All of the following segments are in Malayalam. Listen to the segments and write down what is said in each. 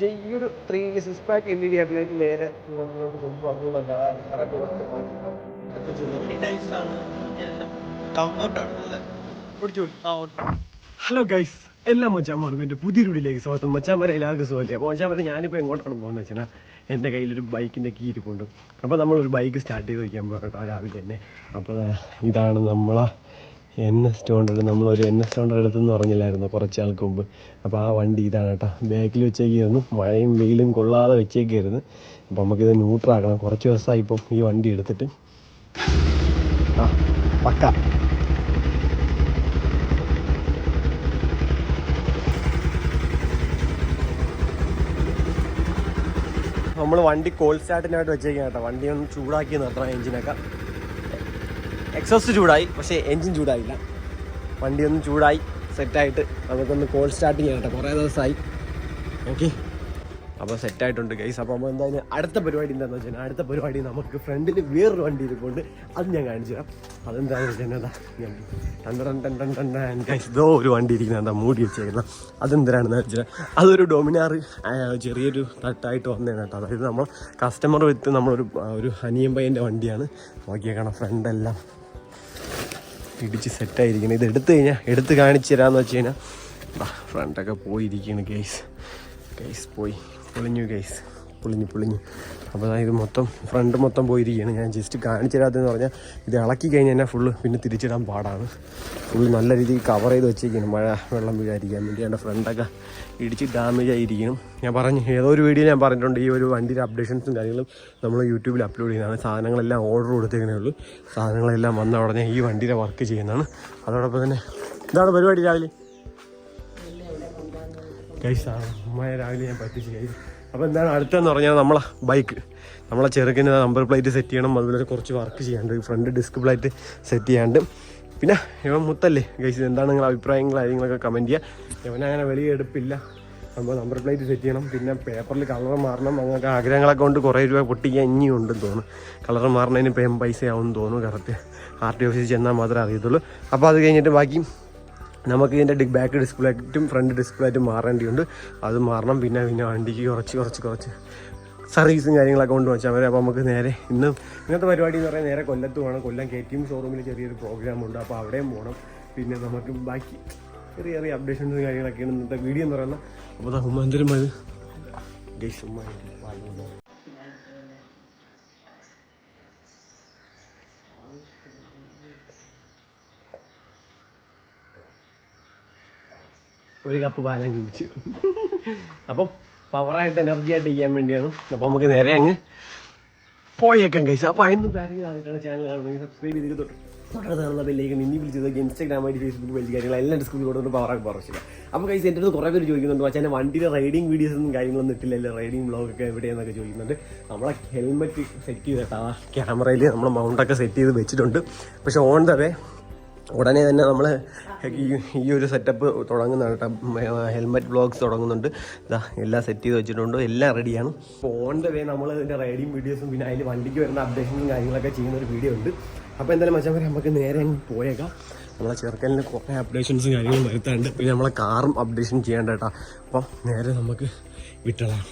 പക്ഷേ ഈ ഒരു 3 പാക്ക് LED ഹെഡ്ലൈറ്റ് നേരെ ഹലോ ഗൈസ്, എല്ലാ മച്ചാന്മാർക്കും എൻ്റെ പുതിയ വീഡിയോയിലേക്ക് സ്വാഗതം. മച്ചാന്മാരെ എല്ലാവർക്കും സുഖമല്ലേ? അപ്പോൾ മച്ചാന്മാരെ ഞാനിപ്പോൾ എങ്ങോട്ടാണ് പോകുന്നത് വെച്ചാൽ എൻ്റെ കയ്യിലൊരു ബൈക്കിൻ്റെ കീ ഇരിപ്പുണ്ട്. അപ്പോൾ നമ്മളൊരു ബൈക്ക് സ്റ്റാർട്ട് ചെയ്ത് വയ്ക്കാൻ പോകട്ടോ രാവിലെ തന്നെ. അപ്പോൾ ഇതാണ് നമ്മളെ NS 200. നമ്മളൊരു NS 200 എടുത്തെന്ന് പറഞ്ഞില്ലായിരുന്നു കുറച്ച് ആൾക്ക് മുമ്പ്. അപ്പോൾ ആ വണ്ടി ഇതാണ് കേട്ടോ. ബാക്കിൽ വെച്ചേക്കായിരുന്നു, മഴയും വെയിലും കൊള്ളാതെ വെച്ചേക്കായിരുന്നു. അപ്പോൾ നമുക്കിത് ന്യൂട്രാക്കണം. കുറച്ച് ദിവസമായി ഇപ്പം ഈ വണ്ടി എടുത്തിട്ട്. പക്ക നമ്മൾ വണ്ടി കോൾ സ്റ്റാർട്ടിനായിട്ട് വെച്ചേക്കാം കേട്ടോ. വണ്ടി ഒന്ന് ചൂടാക്കി നിർത്തണം. എഞ്ചിനൊക്കെ എക്സോസ്റ്റ് ചൂടായി, പക്ഷേ എഞ്ചിൻ ചൂടായില്ല. വണ്ടി ഒന്ന് ചൂടായി സെറ്റായിട്ട് നമുക്കൊന്ന് കോൾ സ്റ്റാർട്ട് ചെയ്യാം കേട്ടോ. കുറേ ദിവസമായി. ഓക്കെ, അപ്പോൾ സെറ്റായിട്ടുണ്ട് ഗൈസ്. അപ്പോൾ നമ്മൾ എന്തായാലും അടുത്ത പരിപാടി എന്താണെന്ന് വെച്ചാൽ, അടുത്ത പരിപാടി നമുക്ക് ഫ്രണ്ടിൽ വേറൊരു വണ്ടി ഇരിപ്പുണ്ട്. അത് ഞാൻ കാണിച്ചു തരാം. അതെന്താണെന്ന് വെച്ചാൽ ഗൈസ്, ഇതോ ഒരു വണ്ടി ഇരിക്കുന്നത് എന്താ മൂടി വെച്ചേക്കുന്നത്. അതെന്തിനാണെന്ന് വെച്ചാൽ അതൊരു ഡൊമിനാർ ചെറിയൊരു തട്ടായിട്ട് വന്നതാണ് കേട്ടോ. അതായത് നമ്മൾ കസ്റ്റമർ വിത്ത് നമ്മളൊരു അനിയൻ പയ്യൻ്റെ വണ്ടിയാണ്. നോക്കിയേക്കണം, ഫ്രണ്ടെല്ലാം ഇടിച്ച് സെറ്റായിരിക്കണം. ഇത് എടുത്ത് കാണിച്ചു തരാമെന്ന് വെച്ച് കഴിഞ്ഞാൽ ഫ്രണ്ടൊക്കെ പോയിരിക്കുകയാണ് ഗൈസ്. പോയി പൊളിഞ്ഞു ഗൈസ്, പൊളിഞ്ഞു. അപ്പോൾ അതായത് ഫ്രണ്ട് മൊത്തം പോയിരിക്കുകയാണ്. ഞാൻ ജസ്റ്റ് കാണിച്ചു തരാത്തതെന്ന് പറഞ്ഞാൽ ഇത് ഇളക്കി കഴിഞ്ഞ് കഴിഞ്ഞാൽ ഫുള്ള് പിന്നെ തിരിച്ചിടാൻ പാടാണ്. ഫുള്ള് നല്ല രീതിയിൽ കവർ ചെയ്ത് വെച്ചേക്കുന്നു, മഴ വെള്ളം വീഴാതിരിക്കാൻ വേണ്ടി. എൻ്റെ ഫ്രണ്ടൊക്കെ ഇടിച്ച് ഡാമേജ് ആയിരിക്കണം. ഞാൻ ഏതോ ഒരു വീഡിയോ ഞാൻ പറഞ്ഞിട്ടുണ്ട്, ഈ ഒരു വണ്ടിയുടെ അപ്ഡേഷൻസും കാര്യങ്ങളും നമ്മൾ യൂട്യൂബിൽ അപ്ലോഡ് ചെയ്യുന്നതാണ്. സാധനങ്ങളെല്ലാം ഓർഡർ കൊടുത്തേക്കണേ ഉള്ളൂ. സാധനങ്ങളെല്ലാം വന്ന ഉടനെ ഈ വണ്ടിയുടെ വർക്ക് ചെയ്യുന്നതാണ്. അതോടൊപ്പം തന്നെ ഇതാണ് പരിപാടി. രാവിലെ രാവിലെ ഞാൻ പറ്റിച്ച് കഴിച്ചു. അപ്പോൾ എന്താണ് അടുത്തെന്ന് പറഞ്ഞാൽ നമ്മളെ ചെറുക്കിന് നമ്പർ പ്ലേറ്റ് സെറ്റ് ചെയ്യണം. അതുപോലെ കുറച്ച് വർക്ക് ചെയ്യാണ്ട്, ഫ്രണ്ട് ഡിസ്ക് പ്ലേറ്റ് സെറ്റ് ചെയ്യാണ്ട്. പിന്നെ ഇവൻ മുത്തല്ലേ ഗൈസ്, എന്താണ് നിങ്ങളുടെ അഭിപ്രായങ്ങൾ കാര്യങ്ങളൊക്കെ കമൻറ്റ് ചെയ്യുക. ഇവനങ്ങനെ വലിയ എടുപ്പില്ല. അപ്പോൾ നമ്പർ പ്ലേറ്റ് സെറ്റ് ചെയ്യണം, പിന്നെ പേപ്പറിൽ കളർ മാറണം. അങ്ങനെയൊക്കെ ആഗ്രഹങ്ങളൊക്കെ കൊണ്ട് കുറേ രൂപ പൊട്ടിക്കാൻ ഇനിയും ഉണ്ടെന്ന് തോന്നുന്നു. കളർ മാറണതിന് പൈസ ആവുമെന്ന് തോന്നുന്നു. കറക്റ്റ് RTO ഓഫീസിൽ ചെന്നാൽ മാത്രമേ അറിയത്തുള്ളൂ. അപ്പോൾ അത് കഴിഞ്ഞിട്ട് ബാക്കി നമുക്ക് ഇതിൻ്റെ ബാക്ക് ഡിസ്പ്ലേറ്റും ഫ്രണ്ട് ഡിസ്പ്ലേറ്റും മാറേണ്ടിയുണ്ട്. അത് മാറണം. പിന്നെ വണ്ടിക്ക് കുറച്ച് സർവീസും കാര്യങ്ങളൊക്കെ കൊണ്ട് വെച്ചാൽ മതി. അപ്പോൾ നമുക്ക് നേരെ ഇന്നത്തെ പരിപാടി എന്ന് പറയാൻ നേരെ കൊല്ലത്ത് പോകണം. കൊല്ലം KTM ഷോറൂമിൽ ചെറിയൊരു പ്രോഗ്രാമുണ്ട്. അപ്പോൾ അവിടെയും പോകണം. പിന്നെ നമുക്ക് ബാക്കി ചെറിയ അപ്ഡേഷൻസും കാര്യങ്ങളൊക്കെയാണ് ഇന്നത്തെ വീഡിയോ എന്ന് പറയുന്നത്. അപ്പോൾ ഉമ്മാന്തരം അത് ഗൈസ് ഒരു കപ്പ് പാലം കുടിച്ചു. അപ്പം പവറായിട്ട് എനർജിയായിട്ട് ചെയ്യാൻ വേണ്ടിയാണ്. അപ്പോൾ നമുക്ക് നേരെ അങ്ങ് പോയേക്കാം ഗൈസ്. അപ്പോൾ അതിന് കാര്യങ്ങളായിട്ടാണ് ചാനൽ കാണുന്നത് സബ്സ്ക്രൈബ് ചെയ്തിട്ട് തൊട്ടടുത്ത് കാണുന്ന ബെല്ലേക്ക് ഇനി വിളിച്ചത് Instagram ID Facebook പേജ് കാര്യങ്ങളെല്ലാം ഡിസ്ക്രിപ്ഷനിൽ കൊടുത്തിട്ട് പവറാക്കി പറഞ്ഞില്ല. അപ്പോൾ ഗൈസ് എൻ്റെ അടുത്ത് കുറേ പേര് ചോദിക്കുന്നുണ്ട്, പക്ഷേ എൻ്റെ വണ്ടിയുടെ റൈഡിങ് വീഡിയോസൊന്നും കാര്യങ്ങളൊന്നും ഇട്ടില്ലല്ലോ, റൈഡിങ് വ്ളോഗൊക്കെ എവിടെയെന്നൊക്കെ ചോദിക്കുന്നുണ്ട്. നമ്മളെ ഹെൽമെറ്റ് സെറ്റ് ചെയ്തിട്ട് ആ ക്യാമറയിൽ നമ്മൾ മൗണ്ടൊക്കെ സെറ്റ് ചെയ്ത് വെച്ചിട്ടുണ്ട്. പക്ഷേ ഓൺ ദ വേ ഉടനെ തന്നെ നമ്മൾ ഈ ഒരു സെറ്റപ്പ് തുടങ്ങുന്നതാണ് കേട്ടോ. ഹെൽമെറ്റ് വ്ളോഗ്സ് തുടങ്ങുന്നുണ്ട്. എല്ലാം സെറ്റ് ചെയ്ത് വെച്ചിട്ടുണ്ട്, എല്ലാം റെഡിയാണ്. അപ്പോൾ ഓൺ ദ വേ നമ്മൾ ഇതിൻ്റെ റൈഡിങ് വീഡിയോസും പിന്നെ അതിൽ വണ്ടിക്ക് വരുന്ന അപ്ഡേഷനും കാര്യങ്ങളൊക്കെ ചെയ്യുന്നൊരു വീഡിയോ ഉണ്ട്. അപ്പോൾ എന്തായാലും മച്ചാൻ നമുക്ക് നേരെ അങ്ങ് പോയേക്കാം. നമ്മളെ ചെറുക്കലിന് കുറേ അപ്ഡേഷൻസും കാര്യങ്ങളും വരുത്താറുണ്ട്. പിന്നെ നമ്മളെ കാറും അപ്ഡേഷൻ ചെയ്യേണ്ട കേട്ടോ. അപ്പം നേരെ നമുക്ക് വിട്ടതാണ്.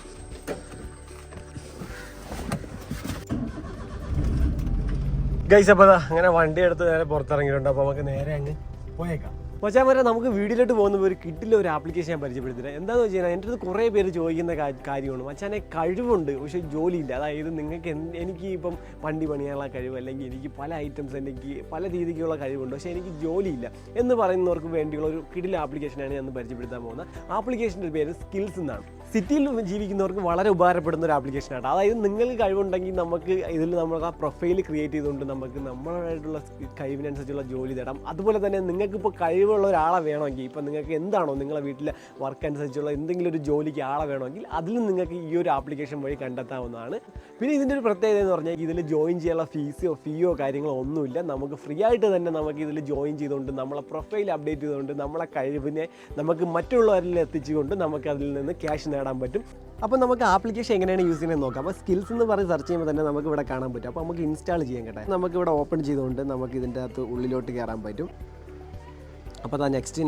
ഗൈസ്, അപ്പോൾ അങ്ങനെ വണ്ടി എടുത്ത് നേരെ പുറത്തിറങ്ങിയിട്ടുണ്ട്. അപ്പോൾ നമുക്ക് നേരെ അങ്ങ് പോയേക്കാം. മച്ചാൻ വരെ നമുക്ക് വീട്ടിലോട്ട് പോകുന്ന ഒരു കിട്ടില്ല ഒരു ആപ്ലിക്കേഷൻ ഞാൻ പരിചയപ്പെടുത്തില്ല. എന്താണെന്ന് വെച്ച് കഴിഞ്ഞാൽ എൻ്റെ അടുത്ത് കുറേ പേര് ചോദിക്കുന്ന കാര്യമാണ്, മച്ചാനെ കഴിവുണ്ട് പക്ഷേ ജോലിയില്ല. അതായത് നിങ്ങൾക്ക് എനിക്ക് ഇപ്പം വണ്ടി പണിയാനുള്ള കഴിവ്, അല്ലെങ്കിൽ എനിക്ക് പല ഐറ്റംസ്, എനിക്ക് പല രീതിക്കുള്ള കഴിവുണ്ട്, പക്ഷേ എനിക്ക് ജോലിയില്ല എന്ന് പറയുന്നവർക്ക് വേണ്ടിയുള്ള ഒരു കിടില ആപ്ലിക്കേഷനാണ് ഞാൻ പരിചയപ്പെടുത്താൻ പോകുന്നത്. ആപ്ലിക്കേഷൻ്റെ പേര് സ്കിൽസ് എന്നാണ്. സിറ്റിയിൽ ജീവിക്കുന്നവർക്ക് വളരെ ഉപകാരപ്പെടുന്ന ഒരു ആപ്ലിക്കേഷനാണ്. അതായത് നിങ്ങൾക്ക് കഴിവുണ്ടെങ്കിൽ നമുക്ക് ഇതിൽ നമ്മൾ ആ പ്രൊഫൈൽ ക്രിയേറ്റ് ചെയ്തുകൊണ്ട് നമുക്ക് നമ്മളായിട്ടുള്ള കഴിവിനനുസരിച്ചുള്ള ജോലി തേടാം. അതുപോലെ തന്നെ നിങ്ങൾക്കിപ്പോൾ കഴിവുള്ള ഒരാളെ വേണമെങ്കിൽ, ഇപ്പം നിങ്ങൾക്ക് എന്താണോ നിങ്ങളുടെ വീട്ടിലെ വർക്ക് അനുസരിച്ചുള്ള എന്തെങ്കിലും ഒരു ജോലിക്ക് ആളെ വേണമെങ്കിൽ അതിലും നിങ്ങൾക്ക് ഈ ഒരു ആപ്ലിക്കേഷൻ വഴി കണ്ടെത്താവുന്നതാണ്. പിന്നെ ഇതിൻ്റെ ഒരു പ്രത്യേകത എന്ന് പറഞ്ഞാൽ ഇതിൽ ജോയിൻ ചെയ്യാനുള്ള ഫീയോ കാര്യങ്ങളോ ഒന്നുമില്ല. നമുക്ക് ഫ്രീ ആയിട്ട് തന്നെ നമുക്ക് ഇതിൽ ജോയിൻ ചെയ്തുകൊണ്ട് നമ്മളെ പ്രൊഫൈൽ അപ്ഡേറ്റ് ചെയ്തുകൊണ്ട് നമ്മളെ കഴിവിനെ നമുക്ക് മറ്റുള്ളവരിൽ എത്തിച്ചുകൊണ്ട് നമുക്ക് അതിൽ നിന്ന് ക്യാഷ് നേടാൻ പറ്റും. അപ്പോൾ നമുക്ക് ആപ്ലിക്കേഷൻ എങ്ങനെയാണ് യൂസ് ചെയ്യുന്നത് നോക്കാം. അപ്പോൾ സ്കിൽസ് എന്ന് പറഞ്ഞ് സെർച്ച് ചെയ്യുമ്പോൾ തന്നെ നമുക്ക് ഇവിടെ കാണാൻ പറ്റും. അപ്പോൾ നമുക്ക് ഇൻസ്റ്റാൾ ചെയ്യാൻ കേട്ടെ. നമുക്കിവിടെ ഓപ്പൺ ചെയ്തുകൊണ്ട് നമുക്ക് ഇതിൻ്റെ അകത്ത് ഉള്ളിലോട്ട് കയറാൻ പറ്റും. അപ്പോൾ നെക്സ്റ്റ്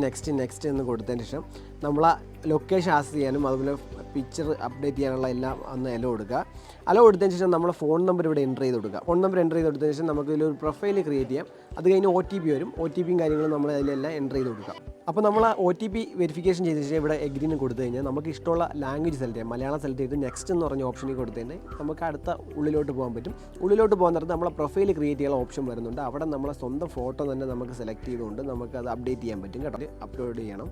എന്ന് കൊടുത്തതിന് ശേഷം നമ്മൾ ആ ലൊക്കേഷൻ ആക്സസ് ചെയ്യാനും അതുപോലെ പിക്ചർ അപ്ഡേറ്റ് ചെയ്യാനുള്ള എല്ലാം ഒന്ന് അലോ കൊടുക്കുക. അലോ കൊടുത്തതിന് ശേഷം നമ്മുടെ ഫോൺ നമ്പർ ഇവിടെ എൻ്റർ ചെയ്ത് കൊടുക്കുക. ഫോൺ നമ്പർ എൻ്റർ ചെയ്ത് കൊടുത്തതിന് ശേഷം നമുക്ക് ഇതിലൊരു പ്രൊഫൈൽ ക്രിയേറ്റ് ചെയ്യാം. അത് കഴിഞ്ഞ് OTP വരും. OTPയും കാര്യങ്ങളും നമ്മൾ അതിലെല്ലാം എൻ്റർ ചെയ്ത് കൊടുക്കുക. അപ്പോൾ നമ്മൾ OTP വെരിഫിക്കേഷൻ ചെയ്ത ശേഷം ഇവിടെ എഗ്രീന് കൊടുത്തു കഴിഞ്ഞാൽ നമുക്ക് ഇഷ്ടമുള്ള ലാംഗ്വേജ് സെലക്ട് ചെയ്യാം. മലയാളം സെലക്ട് ചെയ്ത് നെക്സ്റ്റ് എന്ന് പറഞ്ഞ ഓപ്ഷനിൽ കൊടുത്തതിന് നമുക്ക് അടുത്ത ഉള്ളിലോട്ട് പോകാൻ പറ്റും. ഉള്ളിലോട്ട് പോകാൻ നേരത്ത് നമ്മളെ പ്രൊഫൈൽ ക്രിയേറ്റ് ചെയ്യാനുള്ള ഓപ്ഷൻ വരുന്നുണ്ട്. അവിടെ നമ്മളെ സ്വന്തം ഫോട്ടോ തന്നെ നമുക്ക് സെലക്ട് ചെയ്തുകൊണ്ട് നമുക്ക് അത് അപ്ഡേറ്റ് ചെയ്യാൻ പറ്റും കേട്ടോ. അപ്ലോഡ് ചെയ്യണം.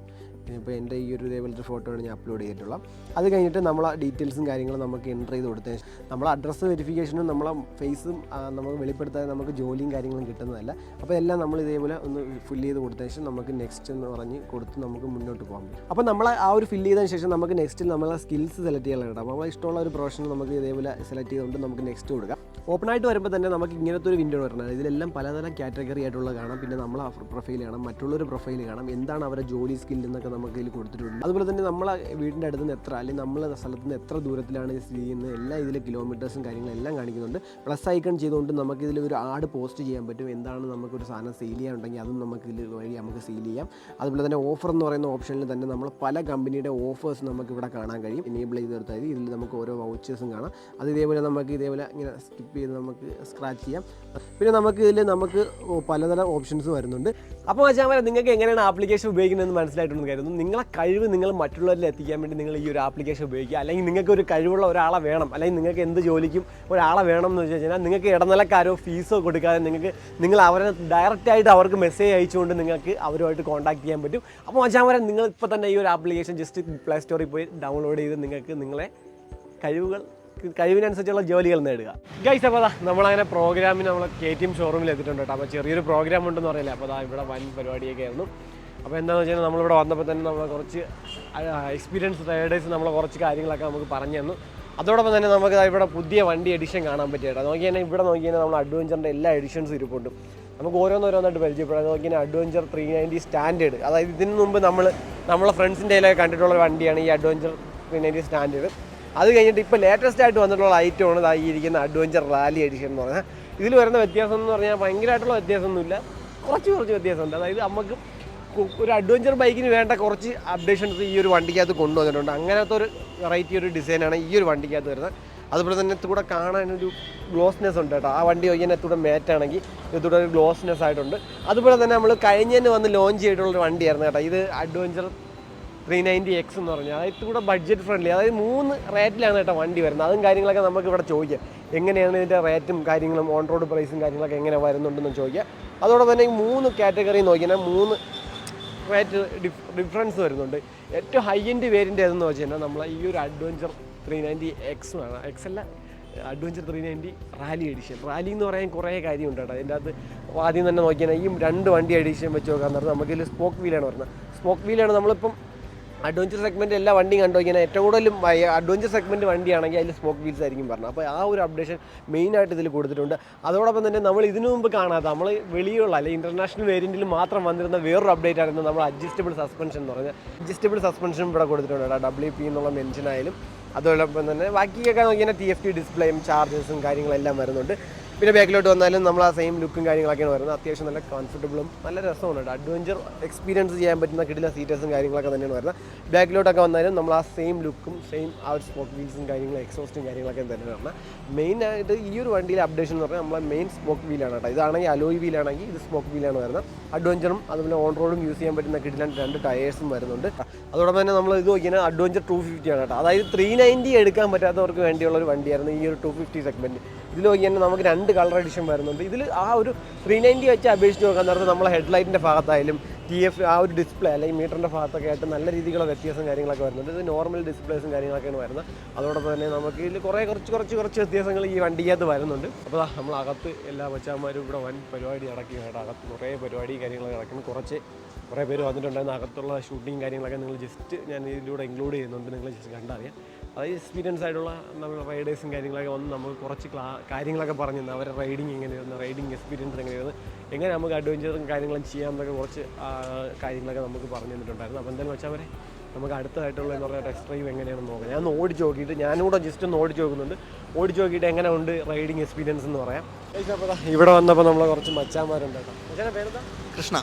ഇപ്പോൾ എൻ്റെ ഈ ഒരു ഇതേപോലത്തെ ഫോട്ടോ ആണ് ഞാൻ അപ്ലോഡ് ചെയ്തിട്ടുള്ളത്. അത് കഴിഞ്ഞിട്ട് നമ്മളെ ഡീറ്റെയിൽസും കാര്യങ്ങളും നമുക്ക് എൻ്റർ ചെയ്ത് കൊടുത്തതിന് നമ്മളെ അഡ്രസ്സ് വെരിഫിക്കേഷനും നമ്മളെ ഫേസും നമുക്ക് വെളിപ്പെടുത്താതെ നമുക്ക് ജോലിയും കാര്യങ്ങളും കിട്ടുന്നതല്ല. അപ്പോൾ എല്ലാം നമ്മൾ ഇതേപോലെ ഒന്ന് ഫില്ല് ചെയ്ത് കൊടുത്തതിന് ശേഷം നമുക്ക് നെക്സ്റ്റ് എന്ന് പറഞ്ഞ് കൊടുത്ത് നമുക്ക് മുന്നോട്ട് പോകാൻ പറ്റും. അപ്പോൾ നമ്മൾ ആ ഒരു ഫില്ല് ചെയ്തതിന് ശേഷം നമുക്ക് നെക്സ്റ്റിൽ നമ്മളെ സ്കിൽസ് സെലക്ട് ചെയ്യാൻ കേട്ടോ. അപ്പോൾ നമ്മളെ ഇഷ്ടമുള്ള ഒരു പ്രൊഫഷൻ നമുക്ക് ഇതേപോലെ സെലക്ട് ചെയ്തുകൊണ്ട് നമുക്ക് നെക്സ്റ്റ് കൊടുക്കാം. ഓപ്പണായിട്ട് വരുമ്പോൾ തന്നെ നമുക്ക് ഇങ്ങനത്തെ ഒരു വിൻഡോ വരുന്നത്. ഇതിലെല്ലാം പലതരം കാറ്റഗറി ആയിട്ടുള്ള കാണാം. പിന്നെ നമ്മളെ പ്രൊഫൈൽ കാണാം, മറ്റുള്ളൊരു പ്രൊഫൈൽ കാണാം, എന്താണ് അവരുടെ ജോലി സ്കിൽ എന്നൊക്കെ നമുക്ക് ഇതിൽ കൊടുത്തിട്ടുണ്ട്. അതുപോലെ തന്നെ നമ്മളെ വീടിൻ്റെ അടുത്ത് നിന്ന് എത്ര അല്ലെങ്കിൽ നമ്മളെ സ്ഥലത്ത് നിന്ന് എത്ര ദൂരത്തിലാണ് ഇത് സ്ഥിതി ചെയ്യുന്നത് എല്ലാം ഇതിൽ കിലോമീറ്റേഴ്സും കാര്യങ്ങളും എല്ലാം കാണിക്കുന്നുണ്ട്. പ്ലസ് ഐക്കൺ ചെയ്തുകൊണ്ട് നമുക്ക് ഇതിൽ ഒരു ആഡ് പോസ്റ്റ് ചെയ്യാൻ പറ്റും. എന്താണ് നമുക്കൊരു സാധനം സെയിൽ ചെയ്യാനുണ്ടെങ്കിൽ അതും നമുക്ക് ഇതിൽ വഴി നമുക്ക് സെയിൽ ചെയ്യാം. അതുപോലെ തന്നെ ഓഫർ എന്ന് പറയുന്ന ഓപ്ഷനിൽ തന്നെ നമ്മൾ പല കമ്പനിയുടെ ഓഫേഴ്സ് നമുക്ക് ഇവിടെ കാണാൻ കഴിയും. എനേബിൾ ചെയ്ത് നിർത്താൽ ഇതിൽ നമുക്ക് ഓരോ വൗച്ചേഴ്സും കാണാം. അത് ഇതേപോലെ നമുക്ക് ഇതേപോലെ ഇങ്ങനെ സ്കിപ്പ് ചെയ്ത് നമുക്ക് സ്ക്രാച്ച് ചെയ്യാം. പിന്നെ നമുക്ക് ഇതിൽ നമുക്ക് പലതരം ഓപ്ഷൻസ് വരുന്നുണ്ട്. അപ്പോൾ വെച്ചാൽ നിങ്ങൾക്ക് എങ്ങനെയാണ് ആപ്ലിക്കേഷൻ ഉപയോഗിക്കുന്നതെന്ന് മനസ്സിലായിട്ടുണ്ടെന്ന് കരുതുന്നു. നിങ്ങളെ കഴിവ് നിങ്ങൾ മറ്റുള്ളവരിൽ എത്തിക്കാൻ വേണ്ടി നിങ്ങൾ ഈ ഒരു ആപ്ലിക്കേഷൻ ഉപയോഗിക്കുക. അല്ലെങ്കിൽ നിങ്ങൾക്ക് ഒരു കഴിവുള്ള ഒരാളെ വേണം, അല്ലെങ്കിൽ നിങ്ങൾക്ക് എന്ത് ജോലിക്കും ഒരാളെ വേണം എന്ന് വെച്ച് കഴിഞ്ഞാൽ നിങ്ങൾക്ക് ഇടനിലക്കാരോ ഫീസോ കൊടുക്കാതെ നിങ്ങൾ അവരെ ഡയറക്റ്റായിട്ട് അവർക്ക് മെസ്സേജ് അയച്ചുകൊണ്ട് നിങ്ങൾക്ക് അവരുമായിട്ട് കോൺടാക്ട് ചെയ്യാൻ പറ്റും. അപ്പോൾ വെച്ചാൽ നിങ്ങൾ ഇപ്പോൾ തന്നെ ഈ ഒരു ആപ്ലിക്കേഷൻ ജസ്റ്റ് പ്ലേ സ്റ്റോറിൽ പോയി ഡൗൺലോഡ് ചെയ്ത് നിങ്ങൾക്ക് നിങ്ങളെ കഴിവിനനുസരിച്ചുള്ള ജോലികൾ നേടുക. ഗൈസ്, അപ്പോൾ നമ്മളങ്ങനെ പ്രോഗ്രാമിന് നമ്മൾ KTM ഷോറൂമിൽ എത്തിയിട്ടുണ്ട് കേട്ടോ. അപ്പോൾ ചെറിയൊരു പ്രോഗ്രാം ഉണ്ടെന്ന് പറയില്ല. അപ്പോൾ ഇവിടെ വൻ പരിപാടിയൊക്കെ ആയിരുന്നു. അപ്പോൾ എന്താണെന്ന് വെച്ചാൽ നമ്മളിവിടെ വന്നപ്പോൾ തന്നെ നമ്മൾ കുറച്ച് എക്സ്പീരിയൻസ് റൈഡേഴ്സ് നമ്മളെ കുറച്ച് കാര്യങ്ങളൊക്കെ നമുക്ക് പറഞ്ഞു തന്നു. അതോടൊപ്പം തന്നെ നമുക്ക് ഇവിടെ പുതിയ വണ്ടി എഡിഷൻ കാണാൻ പറ്റിയിട്ടോ. നോക്കിയാൽ ഇവിടെ നോക്കിയാൽ നമ്മൾ അഡ്വഞ്ചറിൻ്റെ എല്ലാ എഡിഷൻസും ഇരിപ്പുണ്ട്. നമുക്ക് ഓരോന്നോരോന്നായിട്ട് പരിചയപ്പെടാം. നോക്കിയാൽ അഡ്വഞ്ചർ 390 സ്റ്റാൻഡേർഡ്, അതായത് ഇതിന് മുമ്പ് നമ്മളെ ഫ്രണ്ട്സിൻ്റെ കയ്യിലൊക്കെ കണ്ടിട്ടുള്ള വണ്ടിയാണ് ഈ അഡ്വഞ്ചർ 390 സ്റ്റാൻഡേർഡ്. അത് കഴിഞ്ഞിട്ട് ഇപ്പോൾ ലേറ്റസ്റ്റ് ആയിട്ട് വന്നിട്ടുള്ള ഐറ്റമാണ് ഈ ഇരിക്കുന്ന അഡ്വഞ്ചർ റാലി എഡിഷൻ എന്ന് പറഞ്ഞാൽ. ഇതിൽ വരുന്ന വ്യത്യാസം എന്ന് പറഞ്ഞാൽ ഭയങ്കരമായിട്ടുള്ള വ്യത്യാസമൊന്നുമില്ല, കുറച്ച് വ്യത്യാസമുണ്ട്. അതായത് നമുക്ക് ഒരു അഡ്വഞ്ചർ ബൈക്കിന് വേണ്ട കുറച്ച് അപ്ഡേഷൻസ് ഈ ഒരു വണ്ടിക്കകത്ത് കൊണ്ടുവന്നിട്ടുണ്ട്. അങ്ങനത്തെ ഒരു വെറൈറ്റി ഒരു ഡിസൈനാണ് ഈ ഒരു വണ്ടിക്കകത്ത് വരുന്നത്. അതുപോലെ തന്നെ ഇത്തൂടെ കാണാനൊരു ഗ്ലോസ്നെസ് ഉണ്ട് കേട്ടോ. ആ വണ്ടി നോക്കിയാൽ ഇത്തൂടെ മാറ്റാണെങ്കിൽ ഇത്തൂടെ ഒരു ഗ്ലോസ്നെസ് ആയിട്ടുണ്ട്. അതുപോലെ തന്നെ നമ്മൾ കഴിഞ്ഞതിന് വന്ന് ലോഞ്ച് ചെയ്തിട്ടുള്ളൊരു വണ്ടിയായിരുന്നു കേട്ടോ. ഇത് അഡ്വഞ്ചർ 390X എന്ന് പറഞ്ഞാൽ അതായത് കൂടെ ബഡ്ജറ്റ് ഫ്രണ്ട്ലി, അതായത് 3 റേറ്റിലാണ് കേട്ടോ വണ്ടി വരുന്നത്. അതും കാര്യങ്ങളൊക്കെ നമുക്ക് ഇവിടെ ചോദിക്കാം. എങ്ങനെയാണ് ഇതിൻ്റെ റേറ്റും കാര്യങ്ങളും ഓൺ റോഡ് പ്രൈസും കാര്യങ്ങളൊക്കെ എങ്ങനെ വരുന്നുണ്ടെന്ന് ചോദിക്കുക. അതോടൊപ്പം തന്നെ ഈ 3 കാറ്റഗറി നോക്കിയാൽ 3 റേറ്റ് ഡിഫറൻസ് വരുന്നുണ്ട്. ഏറ്റവും ഹൈ എൻഡ് വേരിയൻ്റ് ഏതെന്ന് വെച്ച് കഴിഞ്ഞാൽ നമ്മൾ ഈ ഒരു അഡ്വഞ്ചർ 390X ആണ്. X അല്ല, അഡ്വഞ്ചർ 390 റാലി എഡിഷൻ. റാലി എന്ന് പറയാൻ കുറേ കാര്യമുണ്ട് കേട്ടോ. അതിൻ്റെ അകത്ത് ആദ്യം തന്നെ നോക്കിയാൽ ഈ 2 വണ്ടി എഡിഷൻ വെച്ച് നോക്കാൻ പറഞ്ഞാൽ നമുക്കിതിൽ സ്പോക്ക് വീലാണ് വരുന്നത്. സ്പോക്ക് വീലാണ് നമ്മളിപ്പം അഡ്വഞ്ചർ സെഗ്മെൻറ്റ് എല്ലാ വണ്ടിയും കണ്ടു നോക്കിയാൽ ഏറ്റവും കൂടുതലും അഡ്വഞ്ചർ സെഗ്മെൻറ്റ് വണ്ടിയാണെങ്കിൽ അതിൽ സ്പോക്ക് വീൽസ് ആയിരിക്കും പറഞ്ഞത്. അപ്പോൾ ആ ഒരു അപ്ഡേഷൻ മെയിനായിട്ട് ഇതിൽ കൊടുത്തിട്ടുണ്ട്. അതോടൊപ്പം തന്നെ നമ്മൾ ഇതിനു മുമ്പ് കാണാത്ത നമ്മൾ വെളിയുള്ള അല്ലെങ്കിൽ ഇൻ്റർനാഷണൽ വേരിയൻറ്റിൽ മാത്രം വന്നിരുന്ന വേറൊരു അപ്ഡേറ്റ് ആയിരുന്നു നമ്മൾ അഡ്ജസ്റ്റബിൾ സസ്പെൻഷൻ എന്ന് പറഞ്ഞാൽ. അഡ്ജസ്റ്റബിൾ സസ്പെൻഷനും ഇവിടെ കൊടുത്തിട്ടുണ്ട് കേട്ടോ. WP എന്നുള്ള മെൻഷനായാലും അതോടൊപ്പം തന്നെ ബാക്കിയൊക്കെ നോക്കിയാൽ TFT ഡിസ്പ്ലേയും ചാർജേഴ്സും കാര്യങ്ങളെല്ലാം വരുന്നുണ്ട്. പിന്നെ ബാക്കിലോട്ട് വന്നാലും നമ്മൾ ആ സെയിം ലുക്കും കാര്യങ്ങളൊക്കെയാണ് വരുന്നത്. അത്യാവശ്യം നല്ല കംഫർട്ടബിളും നല്ല രസമുണ്ട്. അഡ്വഞ്ചർ എക്സ്പീരിയൻസ് ചെയ്യാൻ പറ്റുന്ന കിടില സീറ്റേഴ്സും കാര്യങ്ങളൊക്കെ തന്നെയാണ് വരുന്നത്. ബാക്കിലോട്ടൊക്കെ വന്നാലും നമ്മൾ ആ സെയിം ലുക്കും സെയിം ആ ഒരു സ്പോക്ക് വീൽസും കാര്യങ്ങളും എക്സോസ്റ്റും കാര്യങ്ങളൊക്കെ തന്നെയാണ് വരുന്നത്. മെയിനായിട്ട് ഈ ഒരു വണ്ടിയിലെ അപ്ഡേഷൻ എന്ന് പറഞ്ഞാൽ നമ്മളെ മെയിൻ സ്പോക്ക് വീലാണ് കേട്ടോ. ഇതാണെങ്കിൽ അലോയ് വീലാണെങ്കിൽ ഇത് സ്പോക്ക് വീലാണ് വരുന്നത്. അഡ്വഞ്ചറും അതുപോലെ ഓൺ റോഡും യൂസ് ചെയ്യാൻ പറ്റുന്ന കിടിലൻ 2 ടയേഴ്സും വരുന്നുണ്ട്. അതോടൊപ്പം തന്നെ നമ്മൾ ഇത് നോക്കിയാൽ അഡ്വഞ്ചർ 250 ആണ് കേട്ടോ. അതായത് 390 എടുക്കാൻ പറ്റാത്തവർക്ക് വേണ്ടിയുള്ള ഒരു വണ്ടിയായിരുന്നു ഈ ഒരു 250 സെഗ്മെൻറ്റ്. ഇതിൽ നോക്കിയാൽ നമുക്ക് 2 കളർ എഡിഷൻ വരുന്നുണ്ട്. ഇതിൽ ആ ഒരു 390 വെച്ച് അപേക്ഷിച്ച് നോക്കാൻ നേരത്തെ നമ്മളെ ഹെഡ്ലൈറ്റിൻ്റെ ഭാഗത്തായാലും TF ആ ഒരു ഡിസ്പ്ലേ അല്ലെങ്കിൽ മീറ്ററിൻ്റെ ഭാഗത്തൊക്കെ ആയിട്ട് നല്ല രീതിയിലുള്ള വ്യത്യാസം കാര്യങ്ങളൊക്കെ വരുന്നുണ്ട്. ഇത് നോർമൽ ഡിസ്പ്ലേസും കാര്യങ്ങളൊക്കെയാണ് വരുന്നത്. അതോടൊപ്പം തന്നെ നമുക്ക് ഇതിൽ കുറച്ച് വ്യത്യാസങ്ങൾ ഈ വണ്ടിക്കകത്ത് വരുന്നുണ്ട്. അപ്പോൾ നമ്മൾ അകത്ത് എല്ലാ മച്ചാന്മാരും ഇവിടെ വൻ പരിപാടി നടക്കുകയാണ്. അകത്ത് കുറേ പരിപാടി കാര്യങ്ങളൊക്കെ നടക്കുന്നു. കുറേ പേര് വന്നിട്ടുണ്ടായിരുന്നു. അകത്തുള്ള ഷൂട്ടിങ് കാര്യങ്ങളൊക്കെ നിങ്ങൾ ജസ്റ്റ് ഞാൻ ഇതിലൂടെ ഇൻക്ലൂഡ് ചെയ്യുന്നുണ്ട്. നിങ്ങൾ ജസ്റ്റ് കണ്ടറിയാം. അതായത് എക്സ്പീരിയൻസ് ആയിട്ടുള്ള നമ്മൾ റൈഡേഴ്സും കാര്യങ്ങളൊക്കെ വന്ന് നമുക്ക് കുറച്ച് കാര്യങ്ങളൊക്കെ പറഞ്ഞു തന്നെ അവരുടെ റൈഡിങ് എങ്ങനെയായിരുന്നു, റൈഡിങ് എക്സ്പീരിയൻസ് എങ്ങനെയായിരുന്നു, എങ്ങനെ നമുക്ക് അഡ്വഞ്ചറും കാര്യങ്ങളും ചെയ്യാമെന്നൊക്കെ കുറച്ച് കാര്യങ്ങളൊക്കെ നമുക്ക് പറഞ്ഞു തന്നിട്ടുണ്ടായിരുന്നു. അപ്പോൾ എന്തായാലും വെച്ചാൽ നമുക്ക് അടുത്തതായിട്ടുള്ള എന്ന് പറഞ്ഞാൽ ടെസ്റ്റ് ഡ്രൈവ് എങ്ങനെയാണെന്ന് നോക്കാം. ഞാൻ ഓടിച്ച് നോക്കിയിട്ട് ഞാനിവിടെ ജസ്റ്റ് ഒന്ന് ഓടിച്ച് നോക്കുന്നുണ്ട്. ഓടിച്ച് നോക്കിയിട്ട് എങ്ങനെ ഉണ്ട് റൈഡിങ് എക്സ്പീരിയൻസ് എന്ന് പറയാം. ഇവിടെ വന്നപ്പോൾ നമ്മളെ കുറച്ച് മച്ചാന്മാരുണ്ട് കേട്ടോ. മച്ചാൻ്റെ പേരെന്താ? കൃഷ്ണ,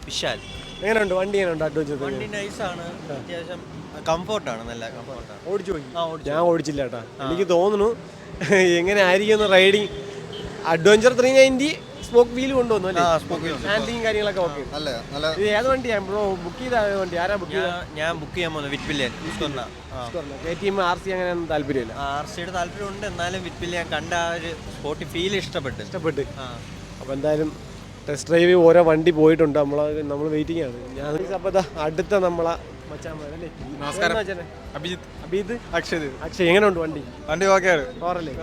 വിശാൽ. എങ്ങനെയുണ്ട് വണ്ടി? എങ്ങനെയുണ്ട് അഡ്വഞ്ചർ? വണ്ടി നൈസാണ്, അത്യാവശ്യം കംഫോർട്ടാണ്, നല്ല കംഫോർട്ടാണ്. ഓടിച്ചു പോയി? ഞാൻ ഓടിച്ചില്ല കേട്ടാ. എനിക്ക് തോന്നുന്നു എങ്ങനെ ആയിരിക്കും റൈഡിങ്. അഡ്വഞ്ചർ 390 സ്പോക്ക് വീൽ കൊണ്ടുവന്നു അല്ലേ? ഹാൻഡിലും കാര്യങ്ങളൊക്കെ ഓക്കെ. ഇത് ഏത് വണ്ടിയാണ് ബ്രോ ബുക്ക് ചെയ്ത വണ്ടി? ആരാ ബുക്ക് ചെയ്ത? ഞാൻ ബുക്ക് ചെയ്യാൻ പോകുന്നത് വിറ്റ്പില്യൻ. KTM RC അങ്ങനെ താല്പര്യമില്ല? RCയുടെ താല്പര്യമുണ്ട്, എന്നാലും വിറ്റ്പില്യൻ കണ്ട ആ ഒരു സ്പോട്ടി ഫീൽ ഇഷ്ടപ്പെട്ട്. അപ്പോൾ എന്തായാലും ടെസ്റ്റ് ഡ്രൈവ് ഓരോ വണ്ടി പോയിട്ടുണ്ട്. നമ്മൾ വെയിറ്റിംഗ് ആണ്. ഞാൻ അപ്പോൾ അടുത്ത നമ്മളെ മച്ചാന്മാരല്ലേ? നമസ്കാരം. അഭിജിത്ത്, അക്ഷയ്. എങ്ങനെയുണ്ട് വണ്ടി? ഓക്കെയാണ്. പവറല്ലേ?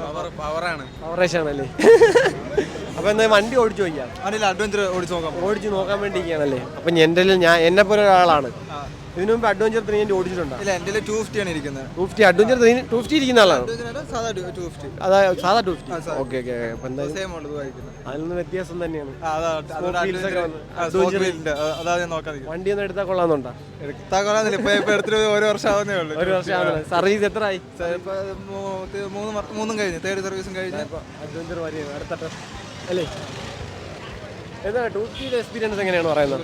പവറാണ്. പവറേഷാണല്ലേ? അപ്പോൾ എന്താ വണ്ടി ഓടിച്ചു നോക്കിയാൽ? അഡ്വഞ്ചർ ഓടിച്ചു നോക്കാൻ വേണ്ടി ഇരിക്കുകയാണല്ലേ? അപ്പം എന്നെ പോലെ ഒരാളാണ്. ഇതിനു മുമ്പ് അഡ്വഞ്ചർ 390 ഓടിച്ചിട്ടുണ്ടോ? ഇല്ല, എൻ്റെ 250 ആണ് ഇരിക്കുന്നത്. 250 അഡ്വഞ്ചർ 250 ഇരിക്കുന്ന ആളാണ്? സാധാ 250. അതായത് സാധാ 250. ഓക്കെ. അപ്പം എന്തായാലും സെയിം ഉണ്ട് അതിൽ വ്യത്യാസം തന്നെയാണ്. വണ്ടി ഒന്ന് എടുത്താൽ കൊള്ളാന്നുണ്ടോ? ഒരു വർഷം ആവുന്നേ ഉള്ളൂ. ഒരു വർഷം ആവുന്നില്ല. സർവീസ് എത്ര ആയി? മൂന്നും കഴിഞ്ഞു, തേർഡ് സർവീസും കഴിഞ്ഞു. അഡ്വഞ്ചർ വരെ അടുത്ത അല്ലേ? എന്താ 250 എക്സ്പീരിയൻസ് എങ്ങനെയാണ് പറയുന്നത്?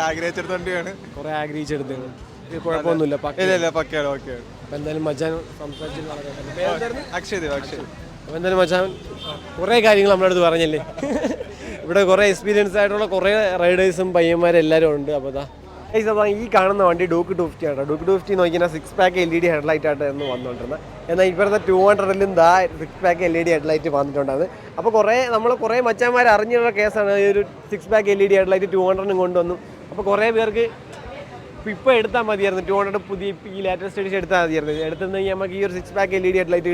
ആഗ്രഹിച്ചെടുത്ത വണ്ടിയാണ്, കുറെ ആഗ്രഹിച്ചെടുത്താണ്. കുഴപ്പമൊന്നുമില്ല, പക്കയാണ്. ഓക്കെ. അപ്പം എന്തായാലും മച്ചാൻ സംസാരിച്ചു. അക്ഷയ്. അപ്പോൾ എന്തായാലും മച്ചാൻ കുറേ കാര്യങ്ങൾ നമ്മുടെ അടുത്ത് പറഞ്ഞല്ലേ. ഇവിടെ കുറേ എക്സ്പീരിയൻസ് ആയിട്ടുള്ള കുറേ റൈഡേഴ്സും പയ്യന്മാരും എല്ലാവരും ഉണ്ട്. അപ്പോൾ ഈ കാണുന്ന വണ്ടി ഡൂക്ക് 250 ആണ്. ഡൂക്ക് 250 നോക്കിയാൽ 6 പാക്ക് LED ഹെഡ്ലൈറ്റ് ആയിട്ട് എന്ന് വന്നുകൊണ്ടിരുന്നത്. എന്നാൽ ഇപ്പോഴത്തെ 200-ലും 6 പാക്ക് LED ഹെഡ്ലൈറ്റ് വന്നിട്ടുണ്ടാകുന്നത്. അപ്പോൾ കുറേ മച്ചാന്മാർ അറിഞ്ഞുള്ള കേസാണ് ഈ ഒരു 6 പാക്ക് LED ഹെഡ്ലൈറ്റ് 200-നും കൊണ്ടുവന്നു. അപ്പോൾ കുറേ പേർക്ക് ഇപ്പോൾ എടുത്താൽ മതിയായിരുന്നു, 200 പുതിയ ഈ ലേറ്റസ്റ്റ് എഡിഷൻ എടുത്താൽ മതിയായിരുന്നു. എടുത്തെങ്കിൽ നമുക്ക് ഈ ഒരു 6 പാക്ക് LED ഹെഡ്ലൈറ്റ്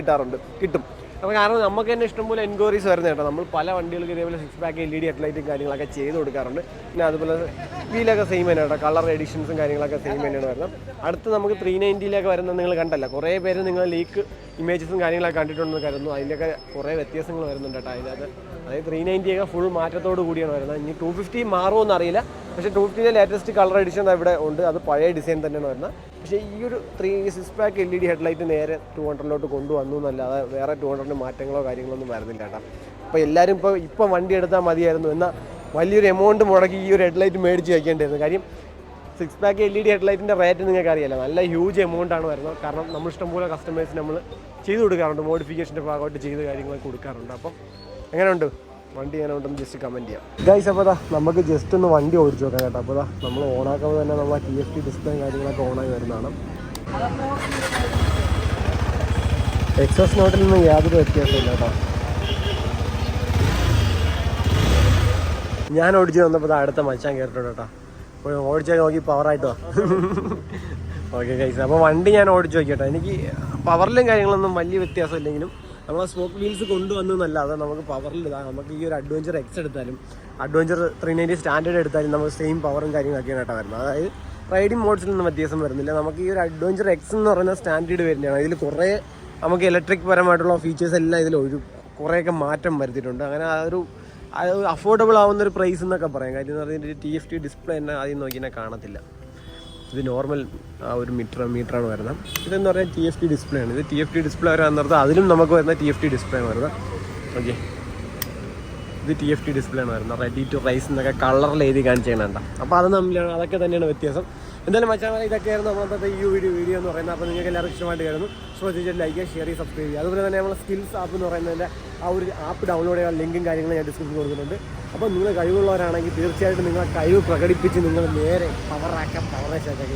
കിട്ടും. അപ്പോൾ കാരണം നമുക്ക് തന്നെ ഇഷ്ടംപോലെ എൻക്വയറീസ് വരുന്നത് കേട്ടോ. നമ്മൾ പല വണ്ടികൾക്ക് ഇതേപോലെ 6 പാക്ക് LED ഹെഡ്ലൈറ്റും കാര്യങ്ങളൊക്കെ ചെയ്ത് കൊടുക്കാറുണ്ട്. പിന്നെ അതുപോലെ വീലൊക്കെ സെയിം തന്നെ കേട്ടോ, കളർ എഡിഷൻസും കാര്യങ്ങളൊക്കെ സെയിം തന്നെയാണ് വരുന്നത്. അടുത്ത് നമുക്ക് 390-ലേക്ക് വരുന്നത് നിങ്ങൾ കണ്ടല്ല, കുറേ പേര് നിങ്ങൾ ലീക്ക് ഇമേജസും കാര്യങ്ങളൊക്കെ കണ്ടിട്ടുണ്ടെന്ന് കരുതുന്നു. അതിലൊക്കെ കുറേ വ്യത്യാസങ്ങൾ വരുന്നുണ്ട് കേട്ടോ അതിനകത്ത്. അതായത് 390 ഫുൾ മാറ്റത്തോട് കൂടിയാണ് വരുന്നത്. ഇനി 250 മാറുമെന്ന് അറിയില്ല, പക്ഷേ 250 ലേറ്റസ്റ്റ് കളർ എഡിഷൻ ഇവിടെ ഉണ്ട്. അത് പഴയ ഡിസൈൻ തന്നെയാണ് വരുന്നത്. പക്ഷേ ഈ ഒരു 6 പാക്ക് LED ഹെഡ്ലൈറ്റ് നേരെ 200-ലോട്ട് കൊണ്ടുവന്നു എന്നല്ലാതെ വേറെ 200-ന് മാറ്റങ്ങളോ കാര്യങ്ങളൊന്നും വരുന്നില്ല കേട്ടോ. അപ്പോൾ എല്ലാവരും ഇപ്പോൾ വണ്ടി എടുത്താൽ മതിയായിരുന്നു, എന്നാൽ വലിയൊരു എമൗണ്ട് മുടക്കി ഈ ഒരു ഹെഡ്ലൈറ്റ് മേടിച്ച് വയ്ക്കേണ്ടിയിരുന്നു. കാര്യം 6 പാക്ക് LED ഹെഡ്ലൈറ്റിൻ്റെ റേറ്റ് നിങ്ങൾക്ക് അറിയാമല്ലോ, നല്ല ഹ്യൂജ് എമൗണ്ടാണ് വരുന്നത്. കാരണം നമ്മൾ ഇഷ്ടംപോലെ കസ്റ്റമേഴ്സിന് നമ്മൾ ചെയ്ത് കൊടുക്കാറുണ്ട്, മോഡിഫിക്കേഷൻ്റെ ഭാഗമായിട്ട് ചെയ്ത് കാര്യങ്ങളൊക്കെ കൊടുക്കാറുണ്ട്. അപ്പം എങ്ങനെയുണ്ട് വണ്ടി? എങ്ങനെയുണ്ടെന്ന് ജസ്റ്റ് കമൻറ്റ് ചെയ്യാം ഗൈസ്. അപ്പോൾ നമുക്ക് ജസ്റ്റ് ഒന്ന് വണ്ടി ഓടിച്ചു നോക്കാം കേട്ടോ. അപ്പോൾ നമ്മൾ ഓണാക്കുമ്പോൾ തന്നെ നമ്മൾ TFT ഡിസ്പ്ലേയും കാര്യങ്ങളൊക്കെ ഓണായി വരുന്നതാണ്. എക്സോസ് നോട്ടിൽ നിന്ന് യാതൊരു വ്യത്യാസമില്ല കേട്ടോ. ഞാൻ ഓടിച്ച് വന്നപ്പോൾ അടുത്ത മച്ചാൻ കയറിട്ടുണ്ട് കേട്ടോ. അപ്പോൾ ഓടിച്ചാൽ നോക്കി പവറായിട്ടോ. ഓക്കെ ഗൈസ്, അപ്പോൾ വണ്ടി ഞാൻ ഓടിച്ച് നോക്കിട്ടോ. എനിക്ക് പവറിലും കാര്യങ്ങളൊന്നും വലിയ വ്യത്യാസമില്ലെങ്കിലും നമ്മൾ സ്പോക്ക് വീൽസ് കൊണ്ടുവന്നല്ലാതെ നമുക്ക് പവറിൽ നമുക്ക് ഈ ഒരു അഡ്വഞ്ചർ X എടുത്താലും അഡ്വഞ്ചർ 390 സ്റ്റാൻഡേർഡ് എടുത്താലും നമുക്ക് സെയിം പവറും കാര്യങ്ങളൊക്കെയാണ് കേട്ടോ വരുന്നത്. അതായത് റൈഡിങ് മോഡ്സിലൊന്നും വ്യത്യാസം വരുന്നില്ല. നമുക്ക് ഈ ഒരു അഡ്വഞ്ചർ X എന്ന് പറയുന്ന സ്റ്റാൻഡേർഡ് വരുന്നതാണ്. ഇതിൽ കുറേ നമുക്ക് ഇലക്ട്രിക് പരമായിട്ടുള്ള ഫീച്ചേഴ്സ് എല്ലാം ഇതിൽ കുറേയൊക്കെ മാറ്റം വരുത്തിയിട്ടുണ്ട്. അങ്ങനെ അത് അഫോർഡബിൾ ആവുന്നൊരു പ്രൈസ് എന്നൊക്കെ പറയാം. കാര്യം എന്ന് പറഞ്ഞാൽ TFT ഡിസ്പ്ലേ തന്നെ ആദ്യം നോക്കിയാൽ കാണത്തില്ല. ഇത് നോർമൽ ഒരു മീറ്ററാണ് വരുന്നത്. ഇതെന്ന് പറഞ്ഞാൽ TFT ഡിസ്പ്ലേ ആണ്. ഇത് TFT ഡിസ്പ്ലേ വരാൻ അതിലും നമുക്ക് വരുന്ന TFT ഡിസ്പ്ലേ ആണ് വരുന്നത്. ഓക്കെ, ഇത് TFT ഡിസ്പ്ലേ ആണ് വരുന്നത്. റെഡി ടു റൈസ് എന്നൊക്കെ കളറിൽ എഴുതി കാണിച്ചേണ്ട. അപ്പോൾ അതൊക്കെ തന്നെയാണ് വ്യത്യാസം. എന്തായാലും മച്ചാൻ ഇതൊക്കെയായിരുന്നു നമ്മളത്തെ ഈ വീഡിയോ എന്ന് പറയുന്നത്. അപ്പോൾ നിങ്ങൾക്ക് എല്ലാവർക്കും ഇഷ്ടമായിട്ട് കയറുന്നു. ശ്രദ്ധിച്ചിട്ട് ലൈക്ക് ചെയ്യുക, ഷെയർ ചെയ്യുക, സബ്സ്ക്രൈബ് ചെയ്യുക. അതുപോലെ തന്നെ നമ്മൾ സ്കിൽസ് ആപ്പ് എന്ന് പറയുന്നതിൻ്റെ ആ ഒരു ആപ്പ് ഡൗൺലോഡ് ചെയ്യാൻ ലിങ്കും കാര്യങ്ങളും ഞാൻ ഡിസ്ക്രിപ്ഷനിൽ കൊടുത്തിട്ടുണ്ട്. അപ്പോൾ നിങ്ങൾ കഴിവുള്ളവരാണെങ്കിൽ തീർച്ചയായിട്ടും നിങ്ങളെ കഴിവ് പ്രകടിപ്പിച്ച് നിങ്ങൾ നേരെ പവറാക്കാം, പവറേഷാക്കാം.